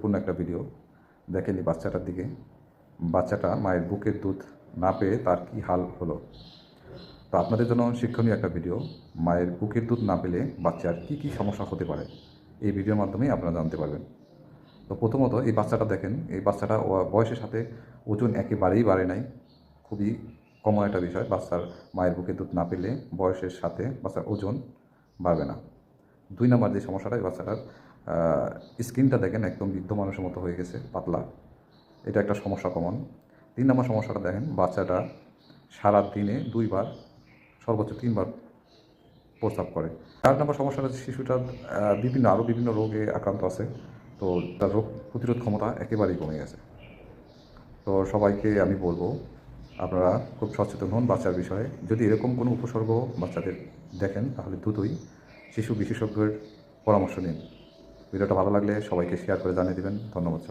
গুরুত্বপূর্ণ একটা ভিডিও। দেখেন এই বাচ্চাটার দিকে। বাচ্চাটা মায়ের বুকের দুধ না পেয়ে তার কী হাল হলো। তো আপনাদের জন্য শিক্ষণীয় একটা ভিডিও। মায়ের বুকের দুধ না পেলে বাচ্চার কী কী সমস্যা হতে পারে, এই ভিডিওর মাধ্যমেই আপনারা জানতে পারবেন। তো প্রথমত এই বাচ্চাটা দেখেন, এই বাচ্চাটা বয়সের সাথে ওজন একেবারেই বাড়ে নাই। খুবই কমন একটা বিষয়। বাচ্চার মায়ের বুকের দুধ না পেলে বয়সের সাথে বাচ্চার ওজন বাড়বে না। 2 নাম্বার যে সমস্যাটা, এই বাচ্চাটার স্কিনটা দেখেন একদম বৃদ্ধ মানুষের মতো হয়ে গেছে, পাতলা। এটা একটা সমস্যা কমন। 3 নাম্বার সমস্যাটা দেখেন, বাচ্চাটা সারা দিনে 2 বার সর্বোচ্চ 3 বার প্রস্রাব করে। 4 নাম্বার সমস্যাটা হচ্ছে শিশুটার আরও বিভিন্ন রোগে আক্রান্ত আছে। তো তার রোগ প্রতিরোধ ক্ষমতা একেবারেই কমে গেছে। তো সবাইকে আমি বলবো, আপনারা খুব সচেতন হন বাচ্চার বিষয়ে। যদি এরকম কোনো উপসর্গ বাচ্চাদের দেখেন তাহলে দ্রুতই শিশু বিশেষজ্ঞের পরামর্শ নিন। ভিডিওটা ভালো লাগলে সবাইকে শেয়ার করে জানিয়ে দেবেন। ধন্যবাদ।